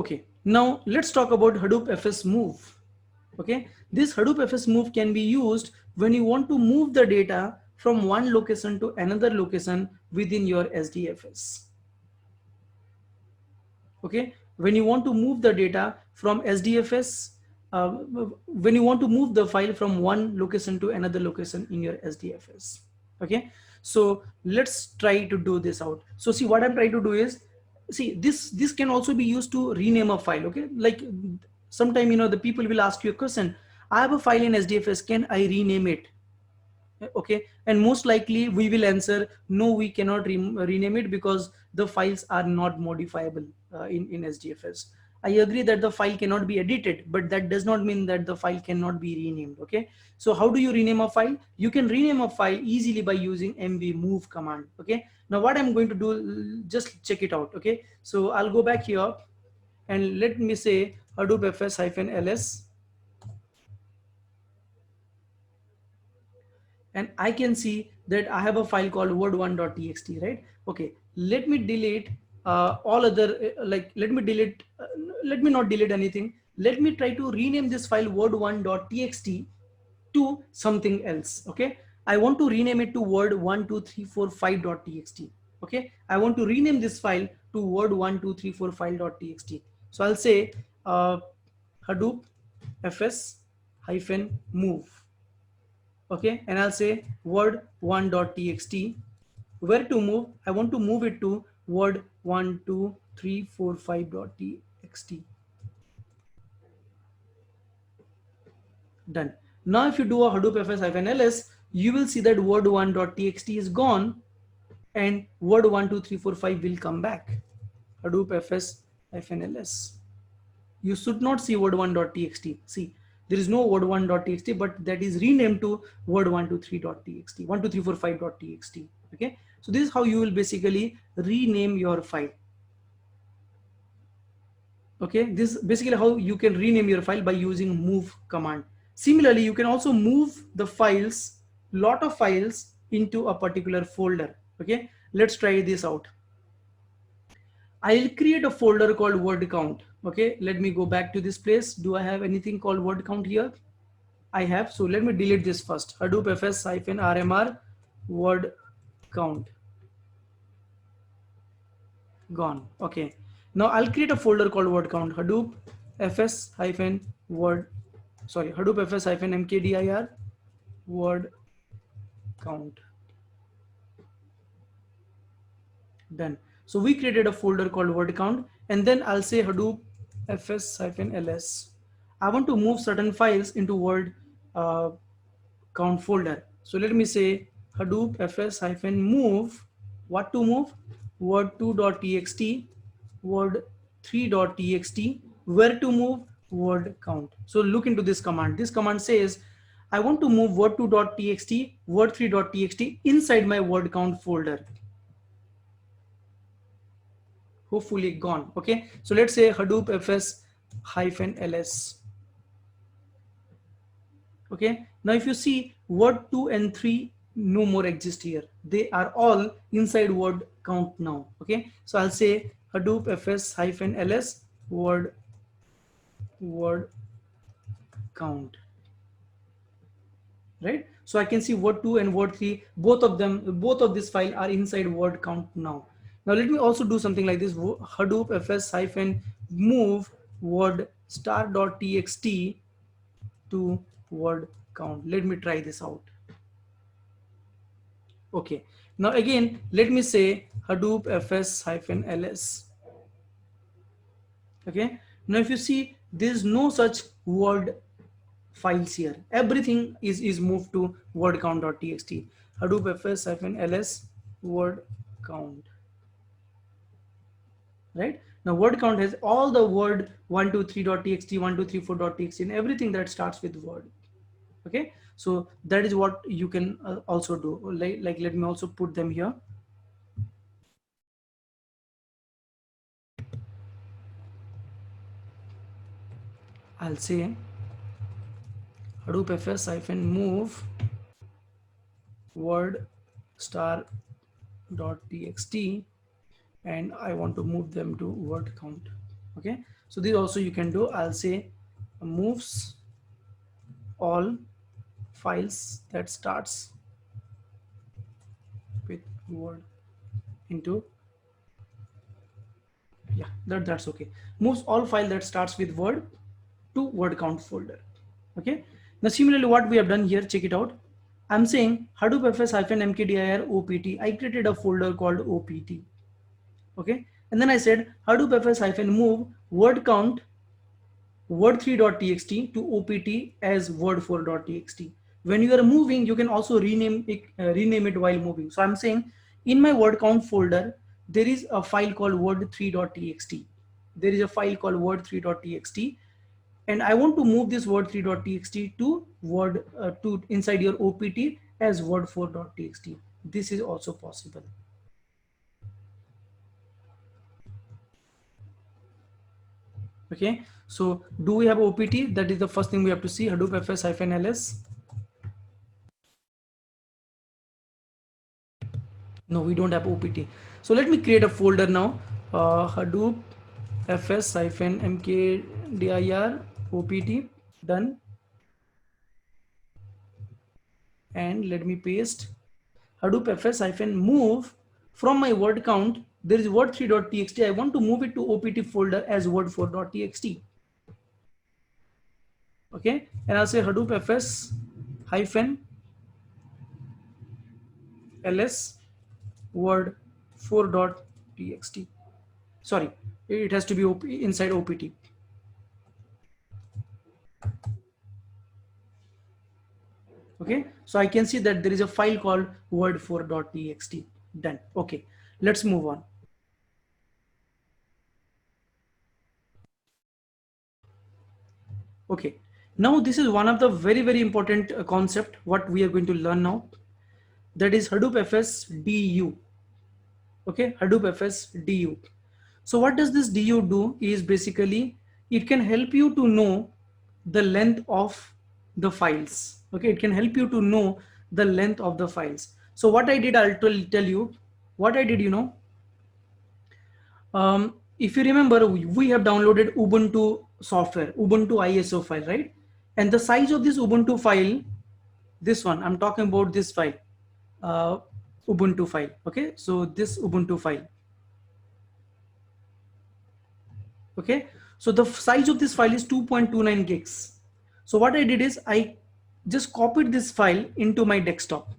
Okay, now let's talk about Hadoop FS move. Okay, this Hadoop FS move can be used when you want to move the data from one location to another location within your SDFS. Okay, when you want to move the data from SDFS, uh, when you want to move the file from one location to another location in your SDFS. Okay, so let's try to do this out. So see, what I'm trying to do is, see, this can also be used to rename a file. Okay, like sometime, the people will ask you a question: I have a file in SDFS, can I rename it? Okay, and most likely we will answer no, we cannot rename it because the files are not modifiable in SDFS. I agree that the file cannot be edited, but that does not mean that the file cannot be renamed. Okay, so how do you rename a file? You can rename a file easily by using mv move command. Okay, now what I'm going to do, just check it out. Okay, so I'll go back here and let me say hadoop fs-ls, and I can see that I have a file called word1.txt, right? Okay, let me delete all other, let me not delete anything. Let me try to rename this file word1.txt to something else. Okay, I want to rename it to word12345.txt. Okay, I want to rename this file to word12345.txt. So I'll say hadoop fs hyphen move. Okay, and I'll say word1.txt. Where to move? I want to move it to word12345.txt. Done. Now if you do a hadoop fs-ls, you will see that word1.txt is gone and word12345 will come back. Hadoop fs-ls. You should not see word1.txt. See, there is no word1.txt, but that is renamed to word123.txt, 12345.txt. Okay, so this is how you will basically rename your file. Okay, this is basically how you can rename your file by using move command. Similarly, you can also move the files, lot of files, into a particular folder. Okay, let's try this out. I'll create a folder called word count. Okay, let me go back to this place. Do I have anything called word count here? I have. So let me delete this first. Hadoop fs-rmr word count. Gone. Okay. Now I'll create a folder called word count. Hadoop fs-word, sorry, Hadoop fs-mkdir word count. Done. So we created a folder called word count, and then I'll say hadoop fs-ls. I want to move certain files into word uh, count folder. So let me say hadoop fs-move. What to move? Word2.txt, word3.txt. Where to move? Word count. So look into this command. This command says I want to move word2.txt, word3.txt inside my word count folder. Hopefully gone. Okay, so let's say hadoop fs-ls. Okay, now if you see, word 2 and 3 no more exist here. They are all inside word count now. Okay, so I'll say hadoop fs-ls word count. Right, so I can see word 2 and word 3, both of them, both of this file are inside word count now. Now let me also do something like this. Hadoop fs-move word star.txt to word count. Let me try this out. Okay, now again let me say hadoop fs-ls. Okay, now if you see, there is no such word files here. Everything is moved to word count.txt. Hadoop fs-ls word count. Right, now word count has all the word 123.txt, 1234.txt, and everything that starts with word. Okay, so that is what you can also do. Like let me also put them here. I'll say hadoop fs-move word star.txt, and I want to move them to word count. Okay, so this also you can do. I'll say moves all files that starts with word into, yeah, that's okay. Moves all file that starts with word to word count folder. Okay, now similarly what we have done here, check it out. I'm saying Hadoop fs-mkdir opt. I created a folder called opt. Okay, and then I said Hadoop fs-move word count word3.txt to opt as word4.txt. When you are moving, you can also rename it while moving. So I'm saying in my word count folder, there is a file called word3.txt. There is a file called word3.txt, and I want to move this word3.txt to word to inside your opt as word4.txt. This is also possible. Okay, so do we have opt? That is the first thing we have to see. Hadoop fs-ls. No, we don't have opt. So let me create a folder now. Hadoop fs-mkdir opt. Done. And let me paste Hadoop fs-move from my word count. There is word3.txt. I want to move it to opt folder as word4.txt. Okay, and I'll say Hadoop fs-ls word4.txt. Sorry, it has to be inside opt. Okay, so I can see that there is a file called word4.txt. Done. Okay, let's move on. Okay, now this is one of the very important concept what we are going to learn now, that is Hadoop fs du. Okay, Hadoop fs du. So what does this du do is basically it can help you to know the length of the files. Okay, it can help you to know the length of the files. So what I did, I'll tell you what I did. If you remember, we have downloaded Ubuntu software, Ubuntu ISO file, right? And the size of this Ubuntu file, this one, I'm talking about this file, uh, Ubuntu file. Okay, so this Ubuntu file. Okay, so the size of this file is 2.29 gigs. So what I did is I just copied this file into my desktop.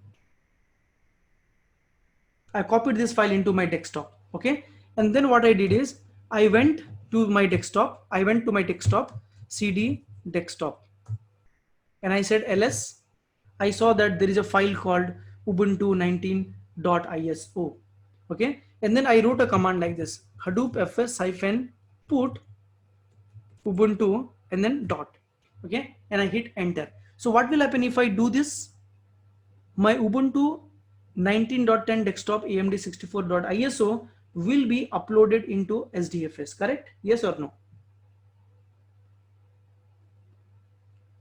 I copied this file into my desktop. Okay, and then what I did is I went to my desktop. CD desktop, and I said ls. I saw that there is a file called ubuntu 19.iso. Okay, and then I wrote a command like this: Hadoop fs-put ubuntu and then dot. Okay, and I hit enter. So what will happen if I do this? My Ubuntu 19.10 desktop AMD64.ISO will be uploaded into SDFS, correct? Yes or no?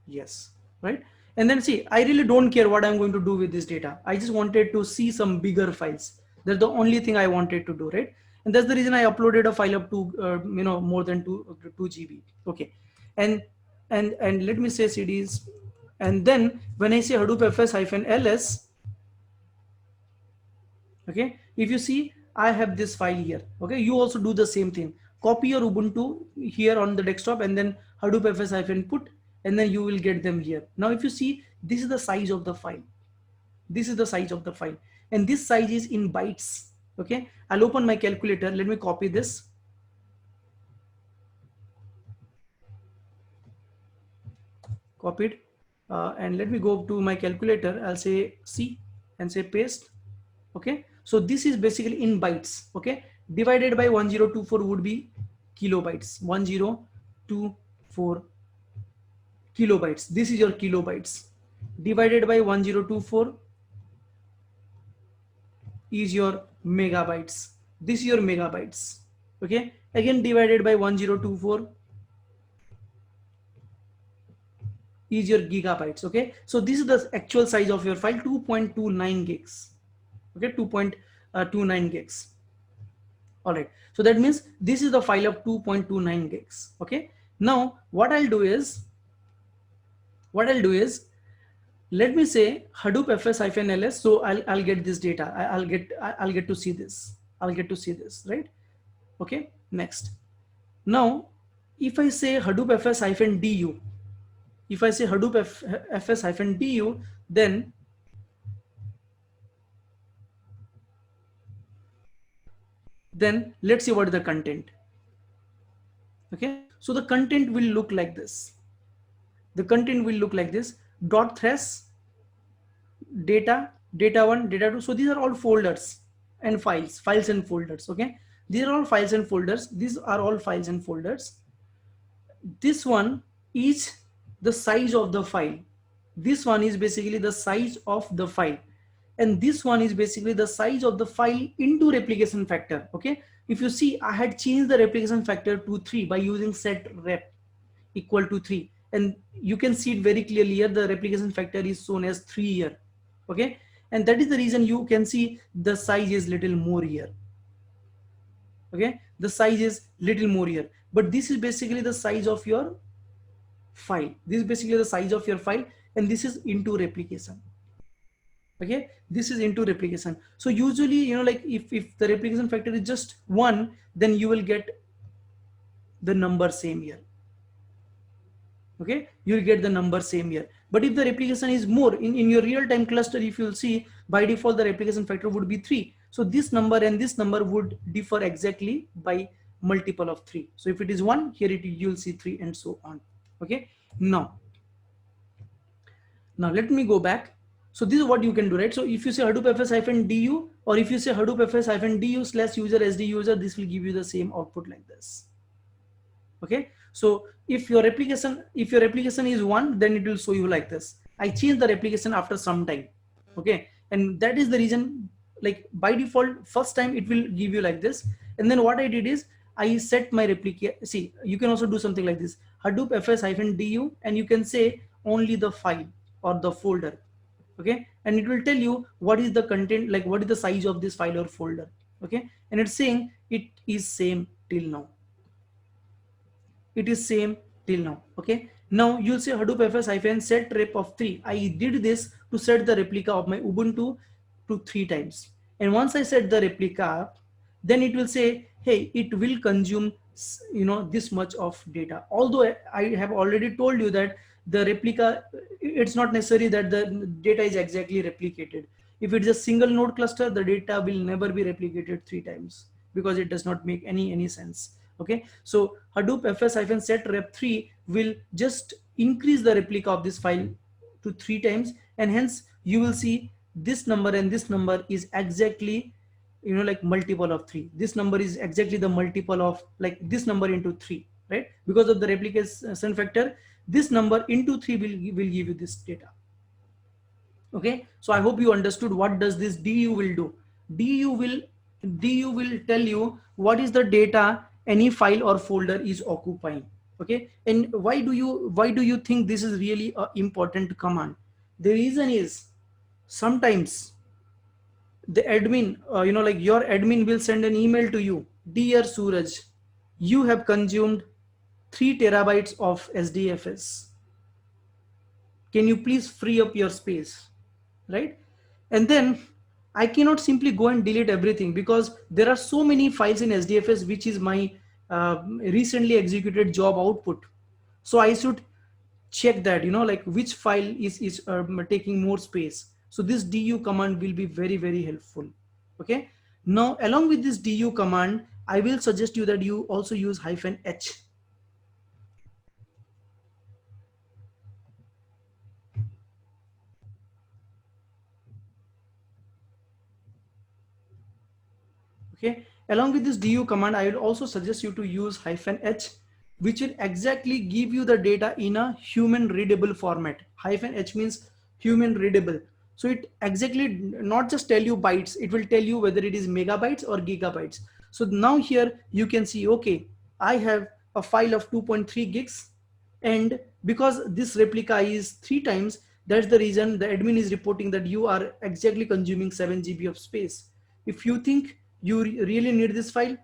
Yes, right? And then see, I really don't care what I'm going to do with this data. I just wanted to see some bigger files. That's the only thing I wanted to do, right? And that's the reason I uploaded a file up to more than 2 GB. Okay, and let me say CDs, and then when I say Hadoop fs-ls, okay, if you see I have this file here. Okay, you also do the same thing. Copy your Ubuntu here on the desktop and then Hadoop fs-put, and then you will get them here. Now if you see, this is the size of the file. This is the size of the file, and this size is in bytes. Okay, I'll open my calculator. Let me copy this. Copied, and let me go to my calculator. I'll say C and say paste. Okay, so this is basically in bytes. Okay, divided by 1024 would be kilobytes. 1024 kilobytes. This is your kilobytes. Divided by 1024 is your megabytes. This is your megabytes. Okay, again divided by 1024 is your gigabytes. Okay, so this is the actual size of your file, 2.29 gigs. Okay, 2.29 gigs. All right, so that means this is the file of 2.29 gigs. Okay, now what I'll do is let me say Hadoop fs-ls. So I'll get this data. I'll get to see this. I'll get to see this, right? Okay, next. Now, if I say Hadoop fs-du, if I say Hadoop fs-du, then let's see what is the content. Okay, so the content will look like this. The content will look like this: dot thresh, data, data1, data2. So these are all folders and files and folders. Okay, these are all files and folders. These are all files and folders. This one is the size of the file. This one is basically the size of the file, and this one is basically the size of the file into replication factor. Okay, if you see, I had changed the replication factor to 3 by using set rep equal to 3, and you can see it very clearly here. The replication factor is shown as 3 here. Okay, and that is the reason you can see the size is little more here. Okay, the size is little more here, but this is basically the size of your file. This is basically the size of your file, and this is into replication. Okay, this is into replication. So usually, like if the replication factor is just 1, then you will get the number same here. Okay, you'll get the number same here. But if the replication is more in your real-time cluster, if you'll see, by default the replication factor would be 3. So this number and this number would differ exactly by multiple of 3. So if it is 1, here you'll see 3, and so on. Okay, now let me go back. So this is what you can do, right? So if you say Hadoop fs-du, or if you say Hadoop fs-du /user sd user, this will give you the same output like this. Okay, so if your replication is 1, then it will show you like this. I changed the replication after some time. Okay, and that is the reason, like by default first time it will give you like this. And then what I did is I set my replica. See, you can also do something like this: Hadoop fs-du, and you can say only the file or the folder. Okay, and it will tell you what is the content, like what is the size of this file or folder. Okay, and it's saying it is same till now. It is same till now. Okay, now you'll say Hadoop fs-set rep of 3. I did this to set the replica of my Ubuntu to 3 times, and once I set the replica, then it will say, hey, it will consume this much of data. Although I have already told you that the replica, it's not necessary that the data is exactly replicated. If it's a single node cluster, the data will never be replicated 3 times, because it does not make any sense. Okay, so Hadoop fs-set rep 3 will just increase the replica of this file to 3 times, and hence you will see this number and this number is exactly like multiple of 3. This number is exactly the multiple of like this number into 3, right? Because of the replication factor, this number into 3 will give you this data. Okay, so I hope you understood what does this du will do. du will tell you what is the data any file or folder is occupying. Okay, and why do you think this is really an important command? The reason is, sometimes the admin, like your admin will send an email to you: dear Suraj, you have consumed 3 terabytes of SDFS. Can you please free up your space, right? And then I cannot simply go and delete everything, because there are so many files in SDFS, which is my recently executed job output. So I should check that, like which file is taking more space. So this du command will be very helpful. Okay, now along with this du command, I will suggest you that you also use -h. Okay, along with this du command, I will also suggest you to use -h, which will exactly give you the data in a human readable format. -h means human readable. So it exactly not just tell you bytes, it will tell you whether it is megabytes or gigabytes. So now here you can see, okay, I have a file of 2.3 gigs, and because this replica is 3 times, that's the reason the admin is reporting that you are exactly consuming 7 GB of space. If you think you really need this file,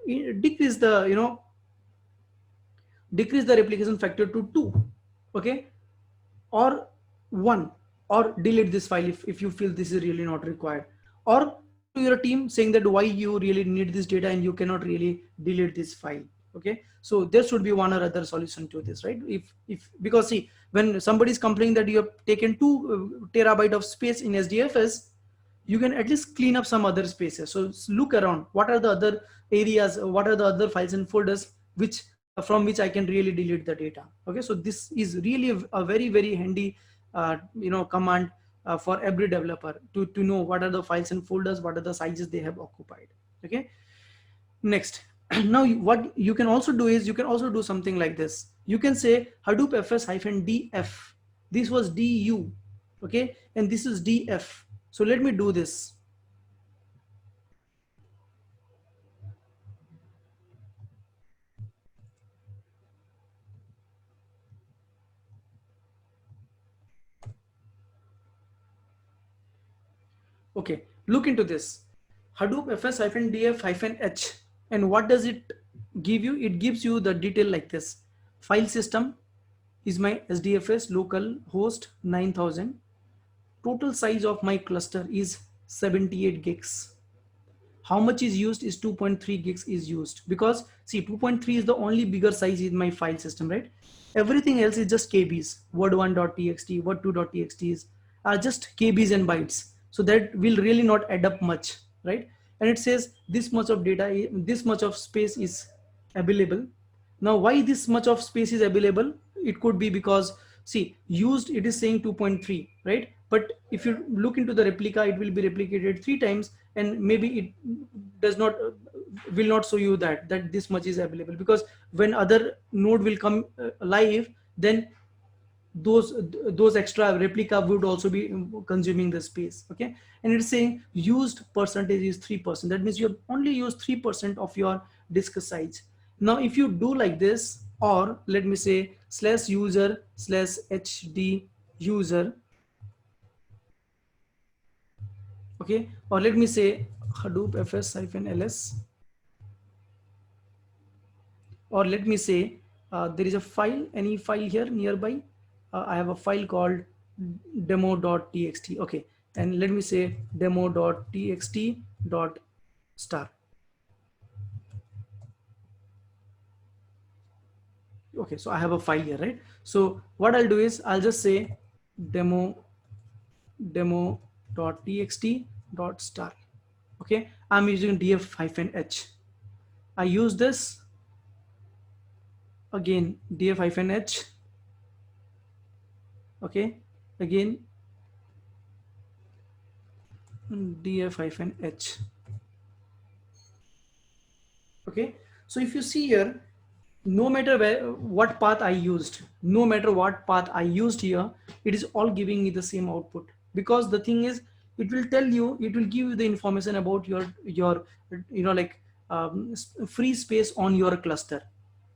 decrease the decrease the replication factor to 2, okay, or 1, or delete this file if you feel this is really not required, or talk to your team saying that why you really need this data and you cannot really delete this file. Okay, so there should be one or other solution to this, right? If because see, when somebody is complaining that you have taken 2 terabyte of space in SDFS, you can at least clean up some other spaces. So look around, what are the other areas, what are the other files and folders which from which I can really delete the data. Okay, so this is really a very very handy command for every developer to know what are the files and folders, what are the sizes they have occupied. Okay, next. Now what you can also do is you can also do something like this. You can say Hadoop fs -df. This was du, okay, and this is df. So let me do this. Okay, look into this. Hadoop fs-df-h. And what does it give you? It gives you the detail like this. File system is my SDFS local host 9000. Total size of my cluster is 78 gigs. How much is used is 2.3 gigs is used, because see 2.3 is the only bigger size in my file system, right? Everything else is just kbs, word1.txt, word2.txt are just kbs and bytes, so that will really not add up much, right? And it says this much of data, this much of space is available. Now why this much of space is available? It could be because see used, it is saying 2.3, right? But if you look into the replica, it will be replicated 3 times, and maybe it does not will not show you that this much is available, because when other node will come live, then those extra replica would also be consuming the space. Okay, and it's saying used percentage is 3%. That means you have only used 3% of your disk size. Now if you do like this, or let me say /user/hd user, okay, or let me say Hadoop fs-ls, or let me say there is a file, any file here nearby. I have a file called demo.txt. Okay, and let me say demo.txt dot star. Okay, so I have a file here, right? So what I'll do is I'll just say demo.txt dot star. Okay, I'm using df-h. I use this again, df-h. Okay, again df-h. Okay, so if you see here, no matter what path I used, no matter what path I used here, it is all giving me the same output, because the thing is, it will tell you, it will give you the information about your like free space on your cluster.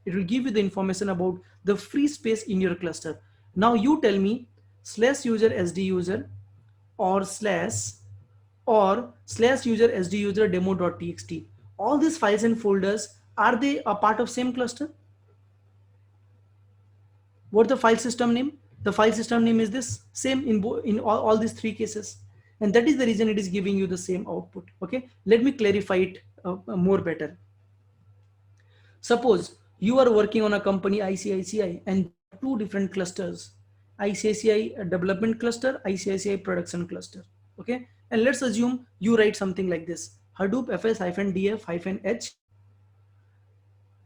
It will give you the information about the free space in your cluster. Now you tell me /user sd user, or /user sd user demo.txt, all these files and folders, are they a part of same cluster? What the file system name? The file system name is this same in all these 3 cases, and that is the reason it is giving you the same output. Okay, let me clarify it more better. Suppose you are working on a company ICICI, and there are 2 different clusters, ICICI development cluster, ICICI production cluster. Okay, and let's assume you write something like this: Hadoop fs-df-h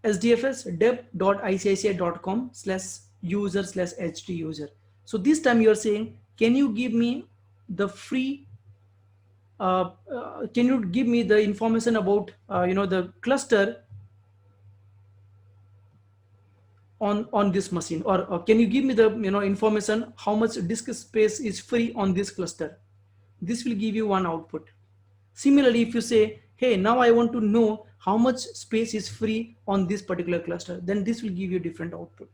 sdfs dep.icci.com/user/hd user. So this time you're saying, can you give me the free can you give me the information about the cluster on this machine, or can you give me the information how much disk space is free on this cluster? This will give you one output. Similarly, if you say, hey, now I want to know how much space is free on this particular cluster, then this will give you different output.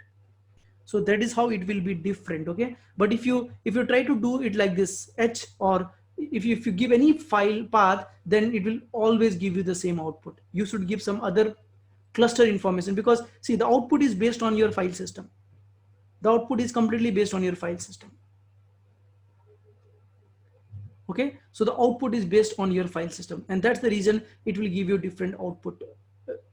So that is how it will be different. Okay, but if you try to do it like this h, or if you give any file path, then it will always give you the same output. You should give some other cluster information, because see, the output is based on your file system. The output is completely based on your file system. Okay, so the output is based on your file system, and that's the reason it will give you different output.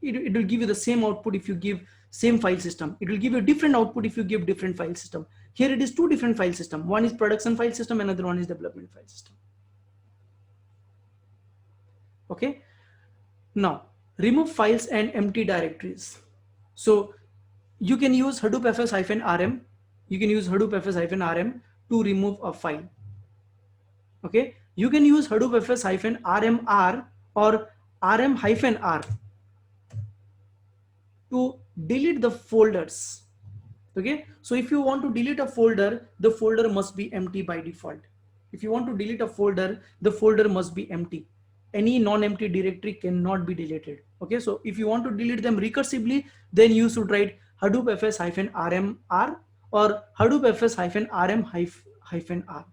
It will give you the same output if you give same file system. It will give you different output if you give different file system. Here it is two different file system. One is production file system, another one is development file system. Okay, now remove files and empty directories. So you can use Hadoop fs-rm. You can use Hadoop fs-rm to remove a file. Okay, you can use Hadoop fs-rmr or rm-r to delete the folders. Okay, so if you want to delete a folder, the folder must be empty by default. If you want to delete a folder, the folder must be empty. Any non-empty directory cannot be deleted. Okay, so if you want to delete them recursively, then you should write Hadoop fs-rmr or Hadoop fs-rm-r.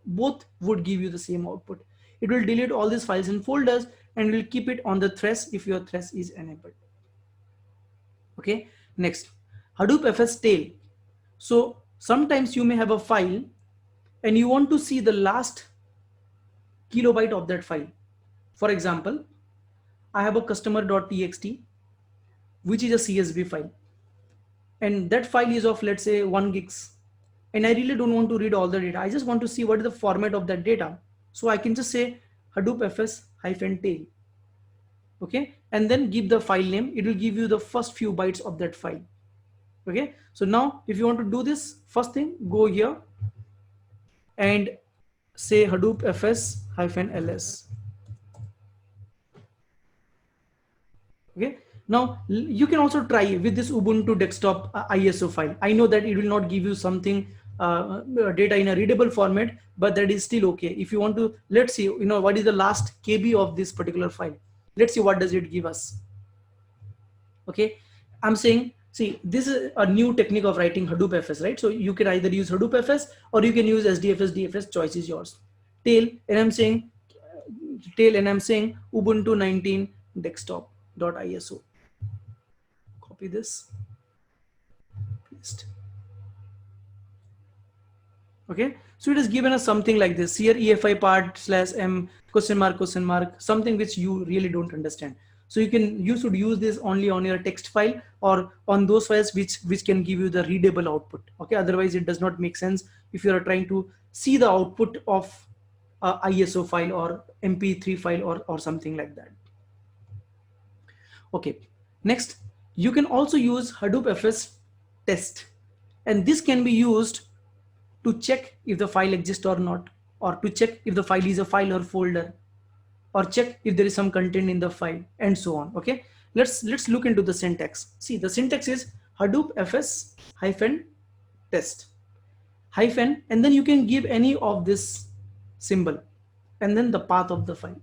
Both would give you the same output. It will delete all these files and folders and will keep it on the thresh if your thresh is enabled. Okay, next, Hadoop fs tail. So sometimes you may have a file and you want to see the last kilobyte of that file. For example, I have a customer.txt, which is a CSV file, and that file is of, let's say, 1 gigs, and I really don't want to read all the data. I just want to see what is the format of that data. So I can just say Hadoop fs-tail. Okay, and then give the file name. It will give you the first few bytes of that file. Okay, so now if you want to do this, first thing, go here and say Hadoop fs-ls. Okay, now you can also try with this Ubuntu desktop ISO file. I know that it will not give you something data in a readable format, but that is still okay. If you want to, let's see, what is the last KB of this particular file. Let's see what does it give us. Okay, I'm saying, see, this is a new technique of writing Hadoop fs, right? So you can either use Hadoop fs or you can use SDFS, DFS, choice is yours. Tail, and I'm saying Ubuntu 19 desktop.iso. Copy this, paste. Okay, so it is given us something like this here, EFI part /m question mark something which you really don't understand. So you should use this only on your text file or on those files which can give you the readable output. Okay, otherwise it does not make sense if you are trying to see the output of a ISO file or MP3 file or something like that. Okay, next, you can also use Hadoop fs test, and this can be used to check if the file exists or not, or to check if the file is a file or folder, or check if there is some content in the file, and so on. Okay, let's look into the syntax. See, the syntax is Hadoop fs-test hyphen, and then you can give any of this symbol and then the path of the file.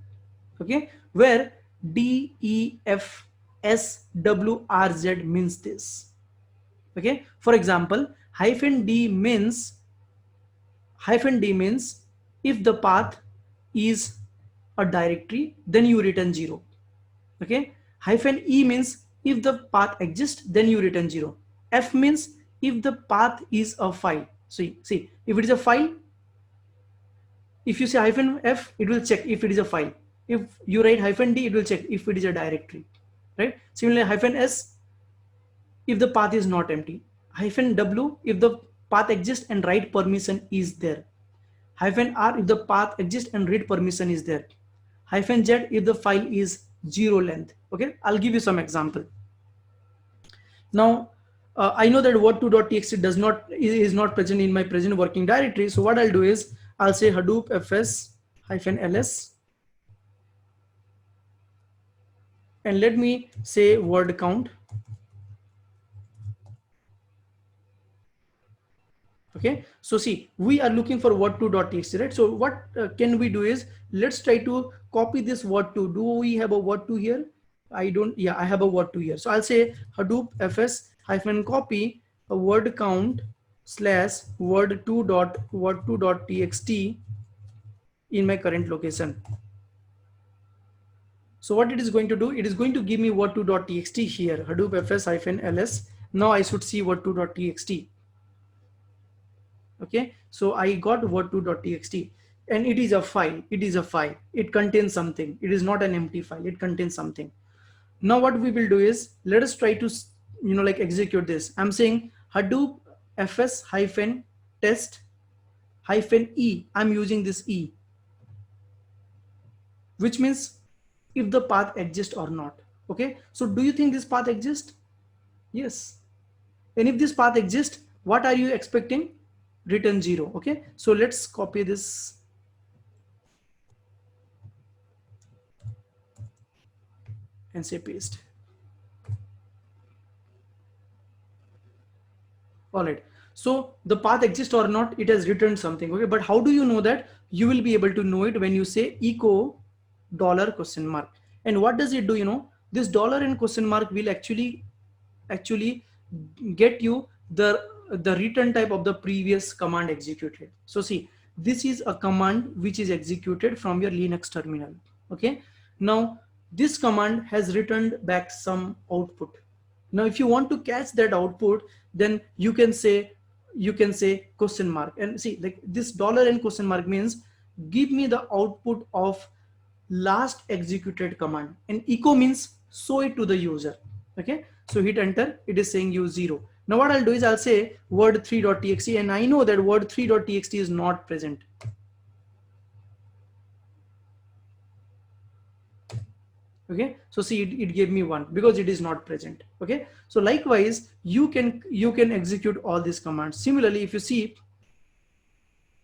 Okay, where DEFSWRZ means this. Okay, for example, -d means if the path is a directory, then you return 0. Okay, -e means if the path exists, then you return 0. F means if the path is a file. See, if it is a file, if you say -f, it will check if it is a file. If you write -d, it will check if it is a directory, right? Similarly, -s, if the path is not empty. -w, if the path exists and write permission is there. -r, if the path exists and read permission is there. -z, if the file is 0 length. Okay, I'll give you some example. Now, I know that what2.txt is not present in my present working directory. So what I'll do is I'll say Hadoop fs-ls, and let me say word count. Okay, so see, we are looking for what2.txt, right? So what can we do is, let's try to copy this what2. Do we have a what2 here? I don't. Yeah, I have a what2 here. So I'll say Hadoop fs-copy a word count / word2.what2.txt in my current location. So what it is going to do, it is going to give me word2.txt here, Hadoop fs-ls. Now I should see word2.txt. Okay, so I got word2.txt, and it is a file, it contains something, it is not an empty file, it contains something. Now what we will do is, let us try to like execute this. I'm saying Hadoop fs-test -e. I'm using this e, which means if the path exists or not. Okay, so do you think this path exists? Yes. And if this path exists, what are you expecting? Return 0. Okay, so let's copy this and say paste. All right, so the path exists or not, it has returned something. Okay, but how do you know that? You will be able to know it when you say echo $? And what does it do? This dollar and question mark will actually get you the return type of the previous command executed. So see, this is a command which is executed from your Linux terminal. Okay, now this command has returned back some output. Now if you want to catch that output, then you can say question mark, and see, like this dollar and question mark means give me the output of last executed command, and echo means show it to the user. Okay, so hit enter, it is saying use 0. Now what I'll do is I'll say word3.txt, and I know that word3.txt is not present. Okay, so see, it gave me 1 because it is not present. Okay, so likewise you can execute all these commands. Similarly, if you see,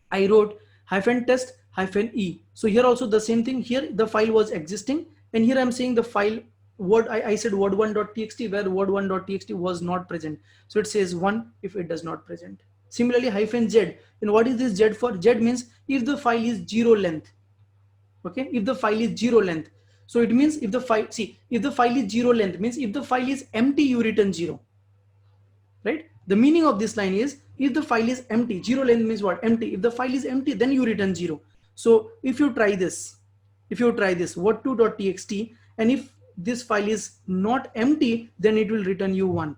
I wrote -test -e. So here also the same thing. Here the file was existing, and here I'm saying the file I said word1.txt, where word1.txt was not present. So it says 1 if it does not present. Similarly -z. And what is this z for? Z means if the file is 0 length. Okay, if the file is 0 length. So it means if the file, see, if the file is 0 length, means if the file is empty, you return 0. Right? The meaning of this line is, if the file is empty, 0 length means what? Empty. If the file is empty, then you return 0. So if you try this, word2.txt, and if this file is not empty, then it will return you 1.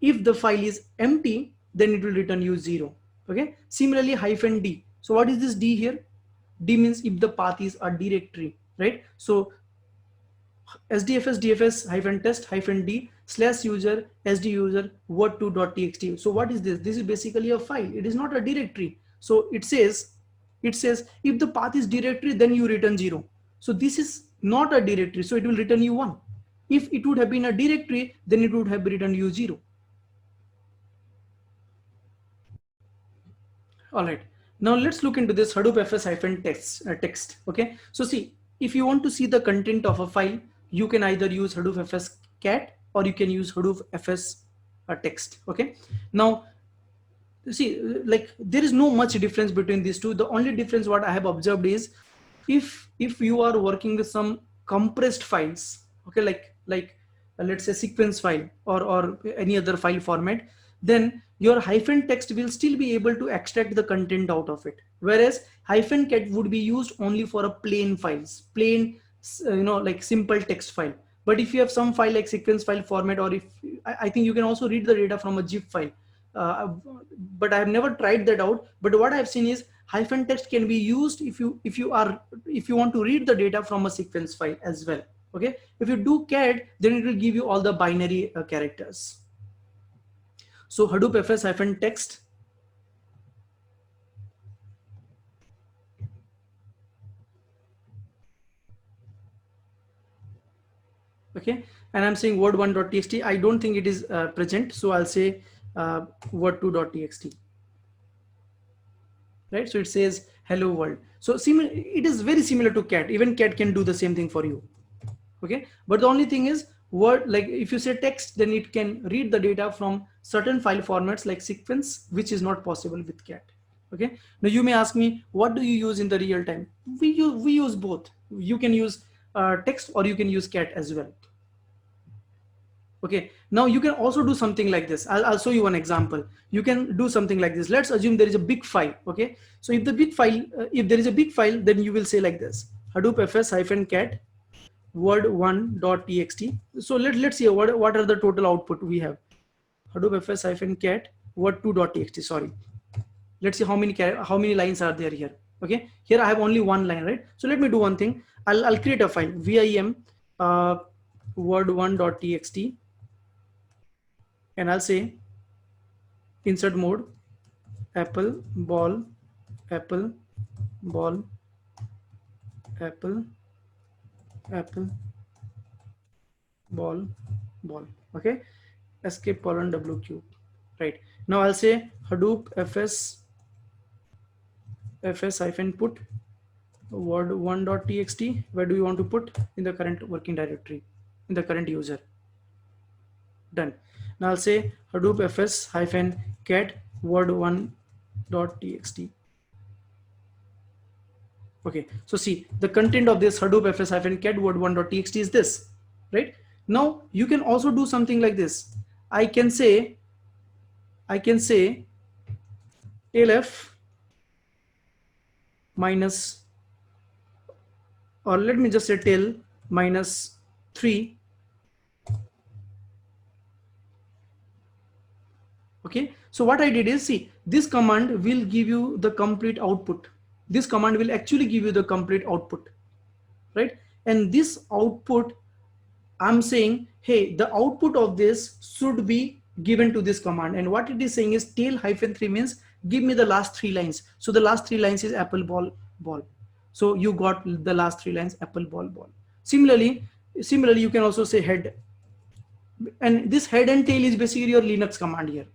If the file is empty, then it will return you 0. Okay. Similarly, -d. So what is this d here? D means if the path is a directory, right? So sdfs dfs -test -d /user sd user word2.txt. So what is this? This is basically a file. It is not a directory. So it says if the path is directory, then you return 0. So this is not a directory, so it will return you 1. If it would have been a directory, then it would have returned you 0. All right, now let's look into this Hadoop fs-text. Okay, so see, if you want to see the content of a file, you can either use Hadoop fs cat, or you can use Hadoop fs text. Okay, now see, like there is no much difference between these two. The only difference what I have observed is, if you are working with some compressed files, okay, like let's say sequence file or any other file format, then your -text will still be able to extract the content out of it, whereas -cat would be used only for a plain files, plain like simple text file. But if you have some file like sequence file format, or if I think you can also read the data from a zip file, but I have never tried that out. But what I've seen is -text can be used if you want to read the data from a sequence file as well. Okay, if you do cat, then it will give you all the binary characters. So Hadoop fs-text, okay, and I'm saying word1.txt. I don't think it is present, so I'll say word2.txt. Right, so it says hello world. So it is very similar to cat. Even cat can do the same thing for you. Okay, but the only thing is, word, like if you say text, then it can read the data from certain file formats like sequence, which is not possible with cat. Okay, now you may ask me, what do you use in the real time? We use both. You can use text, or you can use cat as well. Okay, now you can also do something like this. I'll show you one example. You can do something like this. Let's assume there is a big file. Okay, so if there is a big file, then you will say like this: Hadoop fs-cat word1.txt. So let's see what are the total output we have. Hadoop fs -cat word2.txt. Sorry, let's see how many lines are there here. Okay, here I have only one line, right? So let me do one thing. I'll create a file vim word1.txt, and I'll say insert mode apple ball apple ball apple apple ball ball. Okay, escape colon w cube. Right, now I'll say hadoop fs hyphen put word1.txt. Where do you want to put? In the current working directory, in the current user. Done. Now I'll say hadoop fs hyphen cat word1.txt. Okay, so see the content of this hadoop fs hyphen cat word1.txt is this, right? Now you can also do something like this. I can say elf minus, or let me just say tail minus 3. Okay, so what I did is, see, this command will give you the complete output. This command will actually give you the complete output, right? And this output, I'm saying, hey, the output of this should be given to this command. And what it is saying is tail hyphen 3 means give me the last 3 lines. So the last 3 lines is apple ball ball. So you got the last 3 lines apple ball ball. Similarly, you can also say head, and this head and tail is basically your Linux command here.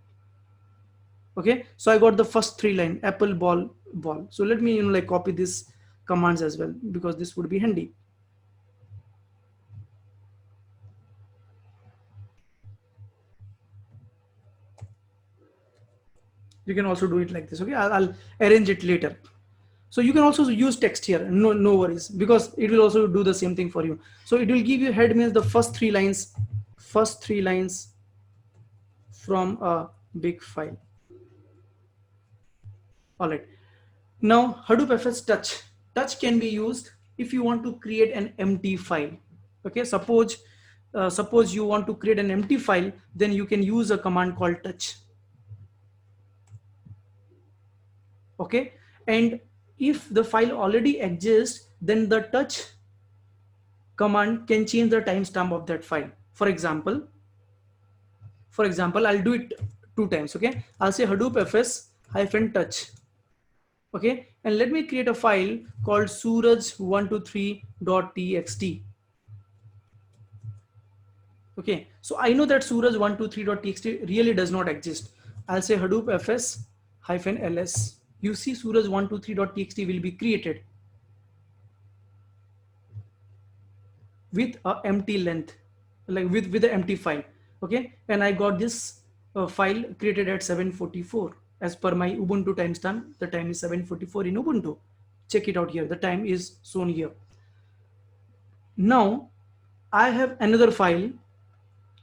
Okay, so I got the first 3 line apple ball ball. So let me like copy this commands as well, because this would be handy. You can also do it like this. Okay, I'll arrange it later. So you can also use text here, no worries, because it will also do the same thing for you. So it will give you head means the first 3 lines from a big file. All right, now Hadoop fs touch can be used if you want to create an empty file. Okay, suppose you want to create an empty file, then you can use a command called touch. Okay, and if the file already exists, then the touch command can change the timestamp of that file. For example, I'll do it 2 times. Okay, I'll say hadoop fs hyphen touch. Okay, and let me create a file called suraj123.txt. Okay, so I know that suraj123.txt really does not exist. I'll say hadoop fs hyphen ls. You see suraj123.txt will be created with a empty length, like with the empty file. Okay, and I got this file created at 7:44 as per my Ubuntu timestamp. The time is 7:44 in Ubuntu. Check it out here. The time is shown here. Now I have another file.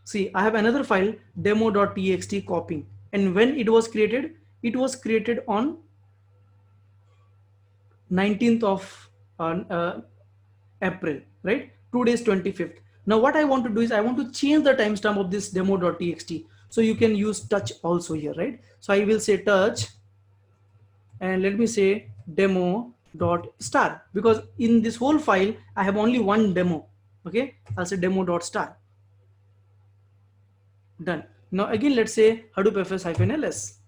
See, I have another file demo.txt copying, and when it was created on 19th of April, right? Today's 25th. Now what I want to do is I want to change the timestamp of this demo.txt. So you can use touch also here, right? So I will say touch, and let me say demo.star, because in this whole file I have only one demo. Okay, I'll say demo.star. Done. Now again, let's say hadoop fs hyphen ls.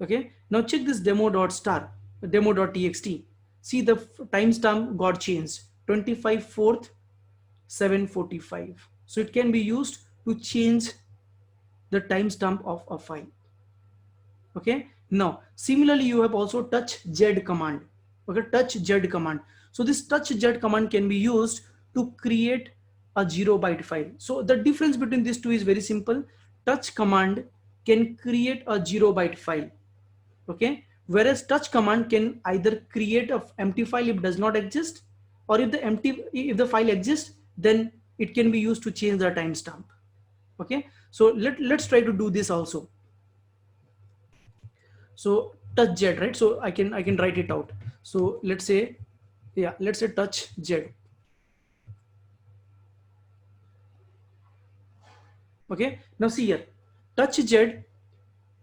Okay, now check this demo.star, demo.txt. See, the timestamp got changed, 25/4 7:45. So it can be used to change the timestamp of a file. Okay, now similarly you have also touch z command. Okay, touch z command. So this touch z command can be used to create a 0-byte file. So the difference between these two is very simple. Touch command can create a 0-byte file. Okay, whereas touch command can either create a empty file if it does not exist, or if the file exists, then it can be used to change the timestamp. Okay, so let's try to do this also. So touch z, right? So I can write it out. So let's say, yeah, let's say touch z. Okay, now see here, TouchJet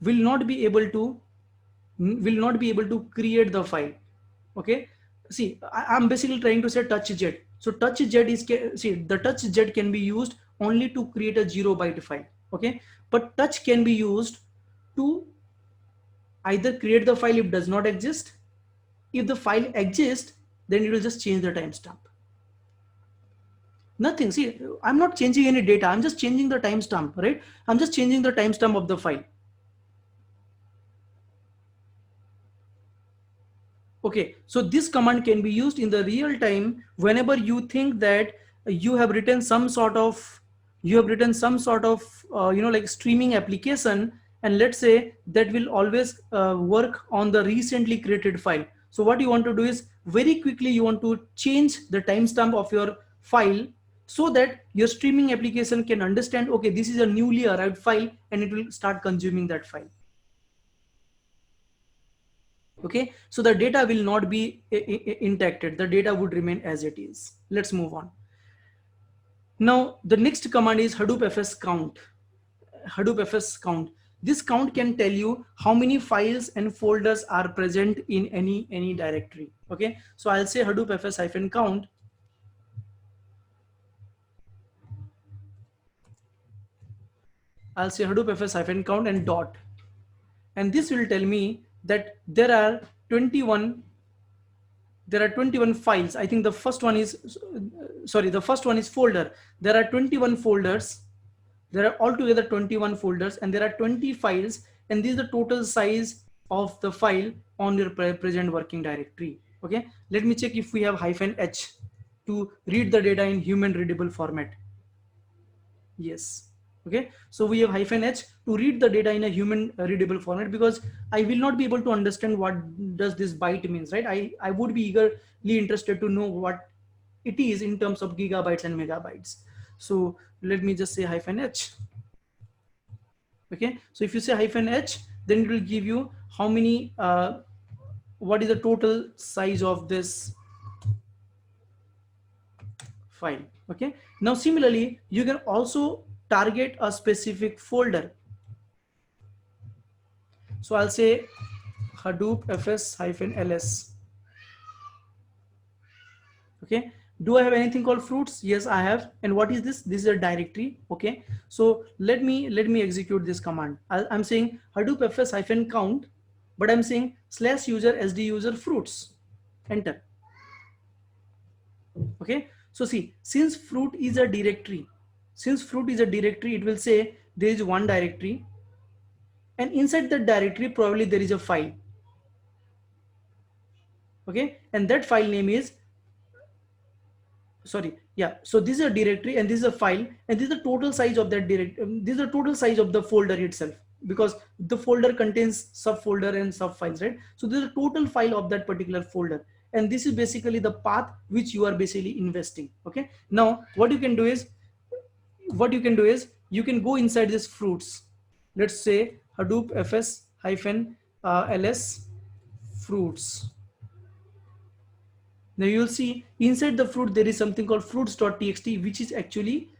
will not be able to create the file. Okay, see, I'm basically trying to say TouchJet. So TouchJet is, see, the TouchJet can be used only to create a 0 byte file. Okay, but touch can be used to either create the file if does not exist. If the file exists, then it will just change the timestamp. Nothing. See, I'm not changing any data. I'm just changing the timestamp, right? I'm just changing the timestamp of the file. Okay, so this command can be used in the real time whenever you think that you have written some sort of like streaming application, and let's say that will always work on the recently created file. So what you want to do is very quickly you want to change the timestamp of your file so that your streaming application can understand, okay, this is a newly arrived file, and it will start consuming that file. Okay, so the data will not be impacted, the data would remain as it is. Let's move on. Now the next command is Hadoop FS count. Hadoop FS count, this count can tell you how many files and folders are present in any directory. Okay, so I'll say Hadoop FS hyphen count. I'll say Hadoop FS hyphen count and dot, and this will tell me that there are 21 files. I think the first one is, sorry, the first one is folder. There are 21 folders. There are altogether 21 folders, and there are 20 files, and this is the total size of the file on your present working directory. Okay, let me check if we have -h to read the data in human readable format. Yes. Okay, so we have -h to read the data in a human readable format, because I will not be able to understand what does this byte means, right? I would be eagerly interested to know what it is in terms of gigabytes and megabytes. So let me just say -h. Okay, so if you say -h, then it will give you how many, what is the total size of this file. Okay, now similarly you can also target a specific folder. So I'll say Hadoop FS-ls. Okay, do I have anything called fruits? Yes, I have. And what is this? This is a directory. Okay, so let me execute this command. I'm saying Hadoop FS-count, but I'm saying /user sd user fruits. Enter. Okay, so see, since fruit is a directory, it will say there is one directory, and inside that directory probably there is a file. Okay, and that file name is, sorry, yeah, so this is a directory and this is a file, and this is the total size of that this is the total size of the folder itself, because the folder contains subfolder and sub files, right? So this is a total file of that particular folder, and this is basically the path which you are basically investing. Okay, now what you can do is you can go inside this fruits. Let's say Hadoop FS hyphen ls fruits. Now you'll see inside the fruit there is something called fruits.txt, which is actually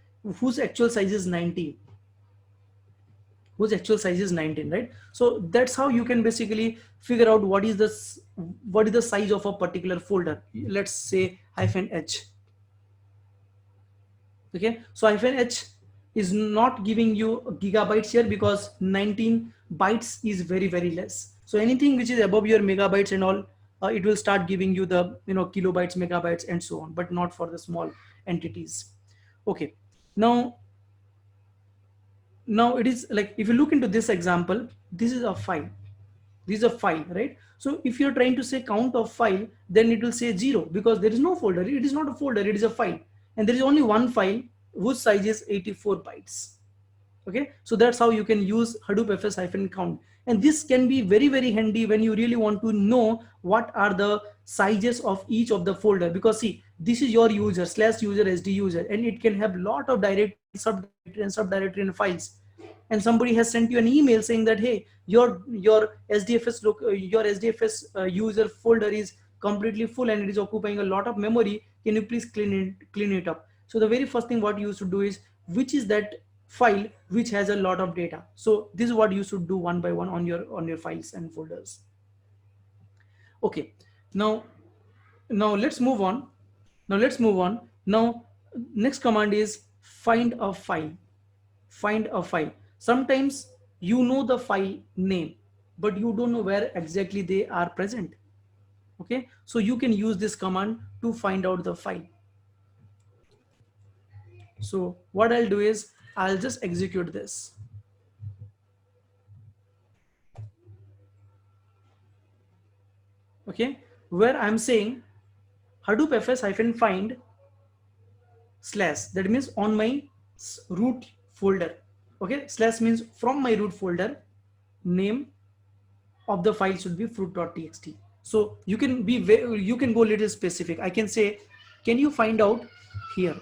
whose actual size is 19. Whose actual size is 19, right? So that's how you can basically figure out what is the size of a particular folder. Let's say -h. Okay, so -h is not giving you gigabytes here, because 19 bytes is very less. So anything which is above your megabytes and all, it will start giving you the kilobytes, megabytes, and so on, but not for the small entities. Okay, now it is like, if you look into this example, this is a file. This is a file, right? So if you're trying to say count of file, then it will say 0, because there is no folder. It is not a folder, it is a file, and there is only one file whose size is 84 bytes. Okay, so that's how you can use Hadoop FS-count, and this can be very handy when you really want to know what are the sizes of each of the folder, because see, this is your user /user sd user, and it can have lot of directory, subdirectory and files, and somebody has sent you an email saying that, hey, your SDFS user folder is completely full and it is occupying a lot of memory. Can you please clean it up? So the very first thing what you used to do is, which is that file which has a lot of data. So this is what you should do one by one on your files and folders. Okay, now let's move on. Now next command is find a file. Find a file. Sometimes you know the file name, but you don't know where exactly they are present. Okay, so you can use this command to find out the file. So what I'll do is I'll just execute this. Okay, where I'm saying Hadoop fs hyphen find slash, that means on my root folder. Okay, slash means from my root folder, name of the file should be fruit.txt. So you can be you can go a little specific. I can say, can you find out here?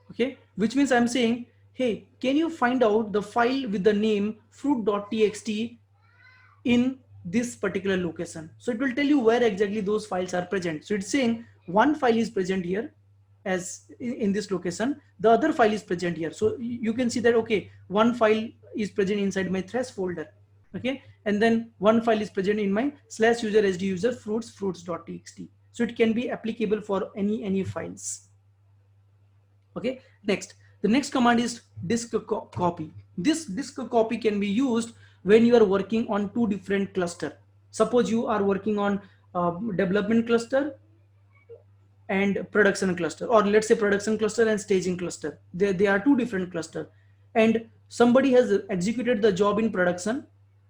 Okay, which means I'm saying, hey, can you find out the file with the name fruit.txt in this particular location? So it will tell you where exactly those files are present. So it's saying one file is present here as in this location, the other file is present here. So you can see that, okay, one file is present inside my thresh folder. Okay, and then one file is present in my slash user sd user fruits.txt. So it can be applicable for any files. Okay, next, the next command is disk copy. This disk copy can be used when you are working on two different cluster. Suppose you are working on development cluster and production cluster, or let's say production cluster and staging cluster. They are two different cluster, and somebody has executed the job in production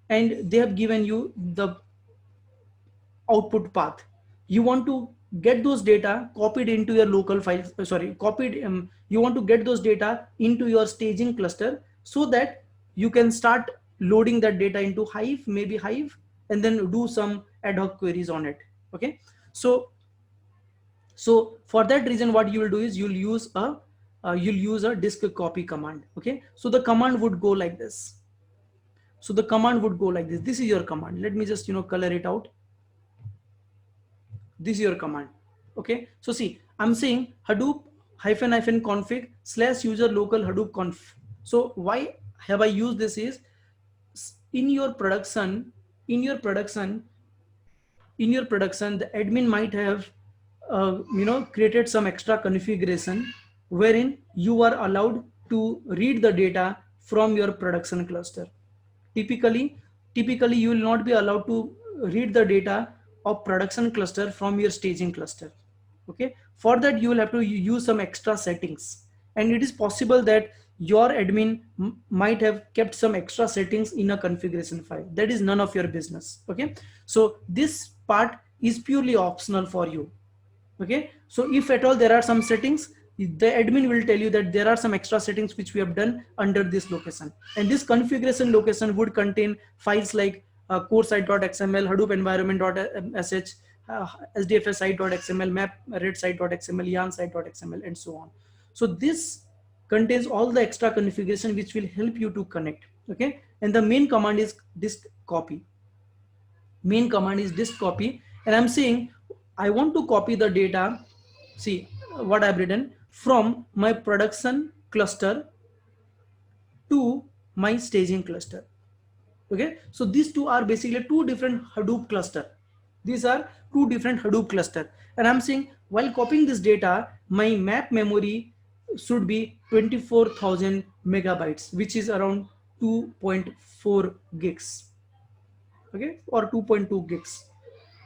and they have given you the output path. You want to get those data copied into your local files, copied, you want to get those data into your staging cluster so that you can start loading that data into Hive, maybe Hive, and then do some ad hoc queries on it. Okay, so for that reason, what you will do is you'll use a disk copy command. Okay, so the command would go like this. This is your command. Let me just color it out. This is your command. Okay, so see, I'm saying Hadoop hyphen config slash user local Hadoop conf. So why have I used this is, in your production, in your production in your production, the admin might have created some extra configuration wherein you are allowed to read the data from your production cluster. Typically typically you will not be allowed to read the data of production cluster from your staging cluster. Okay, for that you will have to use some extra settings, and it is possible that your admin might have kept some extra settings in a configuration file. That is none of your business. Okay, so this part is purely optional for you. Okay, so if at all there are some settings, the admin will tell you that there are some extra settings which we have done under this location, and this configuration location would contain files like core site.xml, hadoop environment.sh, sdfs site.xml, map red site.xml, yarn site.xml, and so on. So this contains all the extra configuration which will help you to connect. Okay, and the main command is disk copy. Main command is disk copy, and I'm saying I want to copy the data. See what I've written, from my production cluster to my staging cluster. Okay, so these two are basically two different Hadoop cluster. These are two different Hadoop cluster, and I'm saying while copying this data, my map memory should be 24,000 megabytes, which is around 2.4 gigs. Okay, or 2.2 gigs,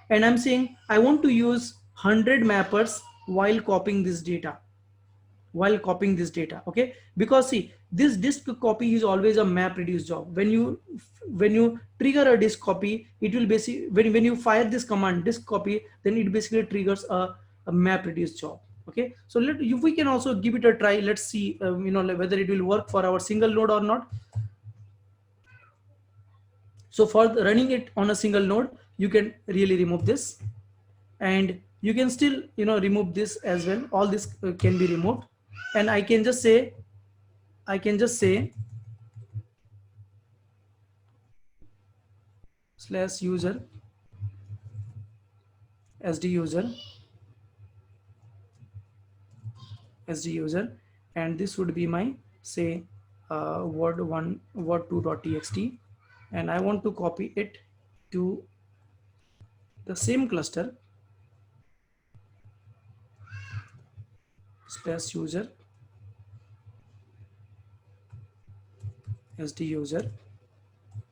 and I'm saying I want to use 100 mappers while copying this data. Okay, because see, this disk copy is always a map reduce job. When you trigger a disk copy, it will basically, when you fire this command disk copy, then it basically triggers a map reduce job. Okay, so if we can also give it a try, let's see whether it will work for our single node or not. So for running it on a single node, you can really remove this, and you can still remove this as well. All this can be removed, and I can just say slash user sd user SD user, and this would be my, say, word1 word2.txt, and I want to copy it to the same cluster, space user, SD user,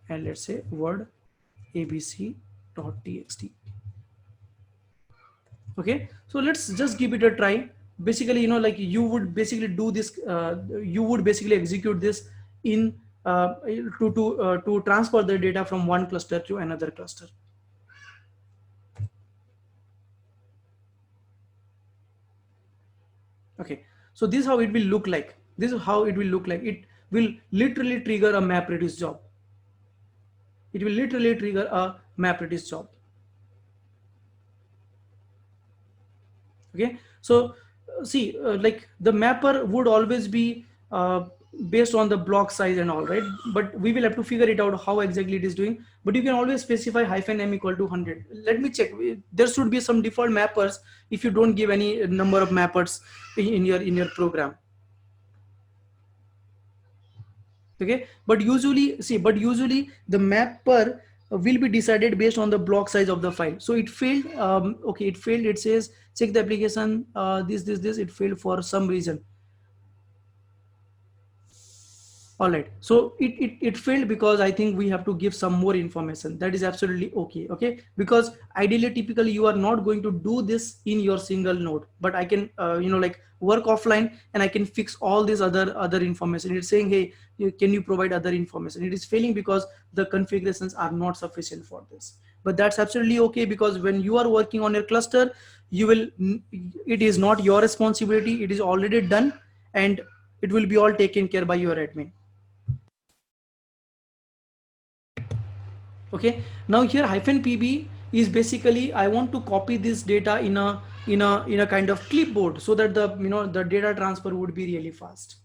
and let's say word abc.txt. Okay, so let's just give it a try. Basically, like you would basically do this, you would basically execute this in to transfer the data from one cluster to another cluster. Okay, so this is how it will look like. This is how it will look like. It will literally trigger a MapReduce job. It will literally trigger a MapReduce job. Okay, so see, like the mapper would always be based on the block size and all, right? But we will have to figure it out how exactly it is doing. But you can always specify -m equal to 100. Let me check. There should be some default mappers if you don't give any number of mappers in your program. Okay, but usually the mapper will be decided based on the block size of the file. So it failed. Okay, it failed. It says check the application, this it failed for some reason. All right, so it failed because I think we have to give some more information. That is absolutely okay. Okay, because ideally typically you are not going to do this in your single node, but I can like work offline and I can fix all this other information. It's saying, hey, can you provide other information? It is failing because the configurations are not sufficient for this, but that's absolutely okay, because when you are working on your cluster, you will, it is not your responsibility, it is already done, and it will be all taken care by your admin. Okay, now here -pb is basically I want to copy this data in a kind of clipboard so that the data transfer would be really fast.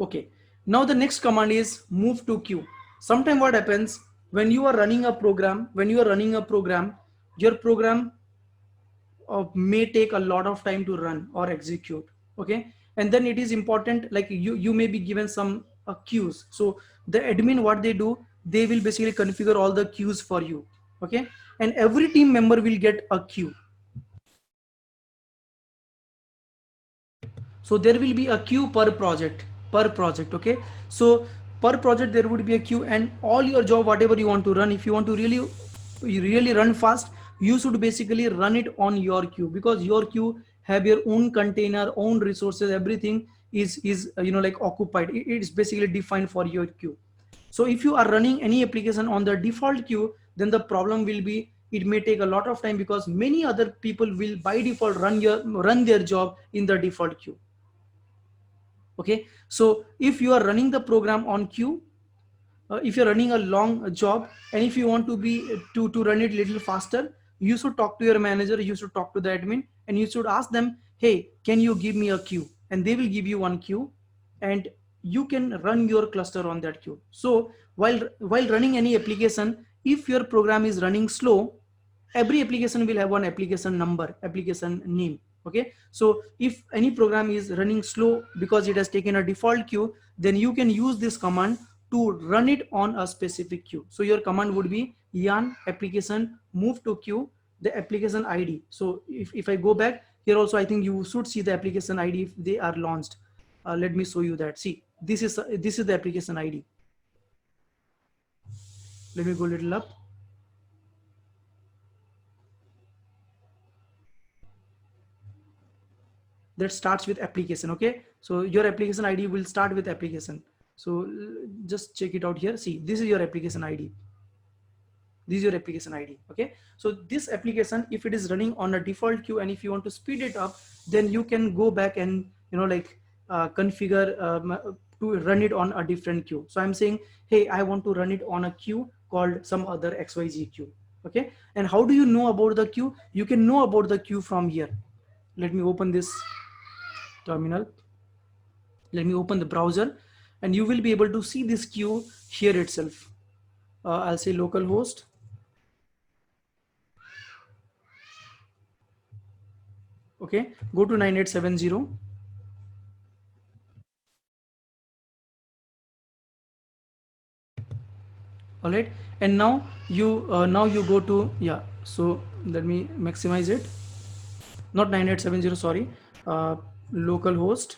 Okay, now the next command is move to queue. Sometime what happens when you are running a program, your program may take a lot of time to run or execute. Okay, and then it is important, like you may be given some queues. So the admin, what they do, they will basically configure all the queues for you. Okay, and every team member will get a queue. So there will be a queue per project. Okay, so per project there would be a queue, and all your job, whatever you want to run, if you want to really run fast, you should basically run it on your queue, because your queue have your own container, own resources, everything is like occupied. It's basically defined for your queue. So if you are running any application on the default queue, then the problem will be it may take a lot of time, because many other people will by default run their job in the default queue. Okay, so if you are running the program on queue, if you're running a long job, and if you want to be to run it a little faster, you should talk to your manager, you should talk to the admin, and you should ask them, hey, can you give me a queue? And they will give you one queue, and you can run your cluster on that queue. So while running any application, if your program is running slow, every application will have one application number, application name. Okay, so if any program is running slow because it has taken a default queue, then you can use this command to run it on a specific queue. So your command would be yarn application move to queue, the application ID. So if I go back here also, I think you should see the application ID if they are launched. Let me show you that. See, this is the application ID. Let me go a little up. That starts with application. Okay, so your application ID will start with application. So just check it out here. See, this is your application ID. This is your application ID. Okay, so this application, if it is running on a default queue, and if you want to speed it up, then you can go back and like configure to run it on a different queue. So I'm saying, hey, I want to run it on a queue called some other XYZ queue. Okay, and how do you know about the queue? You can know about the queue from here. Let me open this terminal. Let me open the browser, and you will be able to see this queue here itself. I'll say localhost Okay, go to 9870. All right, and now you go to, yeah, so let me maximize it. Not 9870, sorry, localhost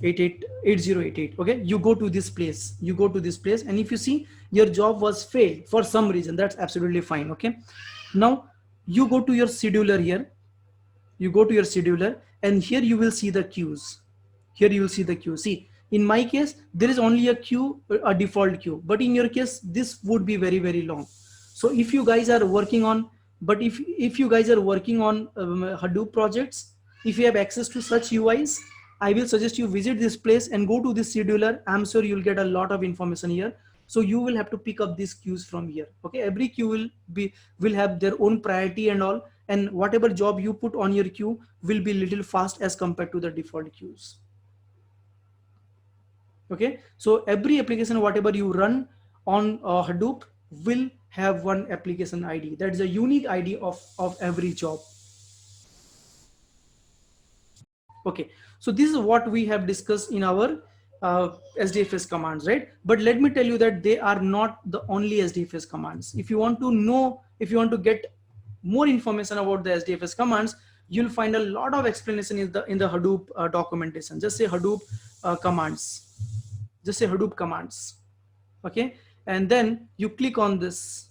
8088. Okay, you go to this place, and if you see your job was failed for some reason, that's absolutely fine. Okay, now you go to your scheduler here, and here you will see the queues. Here you will see the queue. See, in my case there is only a queue, a default queue, but in your case this would be very very long. So if you guys are working on, but if you guys are working on Hadoop projects, if you have access to such UIs, I will suggest you visit this place and go to this scheduler. I'm sure you'll get a lot of information here. So you will have to pick up these queues from here. Okay, every queue will have their own priority and all, and whatever job you put on your queue will be little fast as compared to the default queues. Okay, so every application whatever you run on Hadoop will have one application ID. That is a unique ID of every job. Okay, so this is what we have discussed in our SDFS commands, right? But let me tell you that they are not the only SDFS commands. If you want to know, if you want to get more information about the SDFS commands, you'll find a lot of explanation in the Hadoop documentation. Just say Hadoop commands. Just say Hadoop commands. Okay, and then you click on this.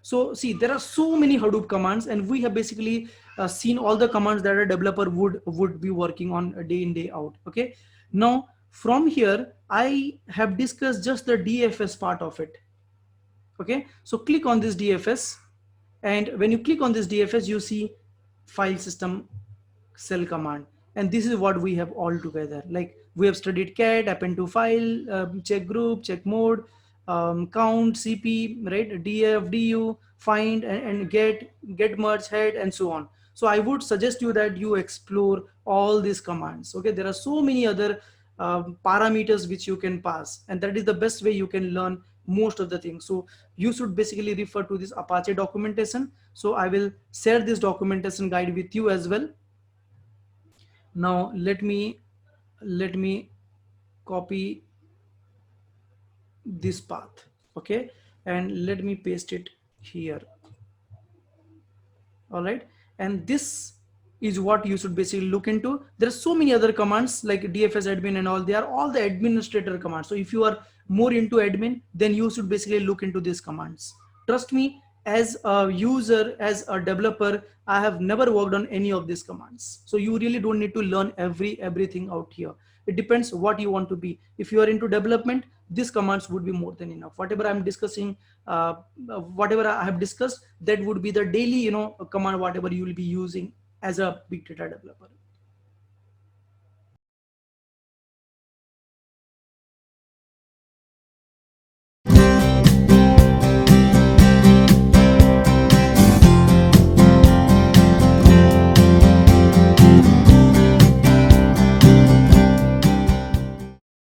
So see, there are so many Hadoop commands, and we have basically seen all the commands that a developer would be working on day in day out. Okay, now from here I have discussed just the DFS part of it. Okay, so click on this DFS, and when you click on this DFS you see file system cell command, and this is what we have all together. Like we have studied cat, append to file, check group, check mode, count, cp, right, df, du, find, and get merge head, and so on. So I would suggest you that you explore all these commands. Okay, there are so many other parameters which you can pass, and that is the best way you can learn most of the things. So you should basically refer to this Apache documentation. So I will share this documentation guide with you as well. Now let me copy this path. Okay, and let me paste it here. All right, and this is what you should basically look into. There are so many other commands like dfs admin and all. They are all the administrator commands. So if you are more into admin, then you should basically look into these commands. Trust me, as a user, as a developer, I have never worked on any of these commands. So you really don't need to learn everything out here. It depends what you want to be. If you are into development, these commands would be more than enough. Whatever I'm discussing, whatever I have discussed, that would be the daily command whatever you will be using as a big data developer.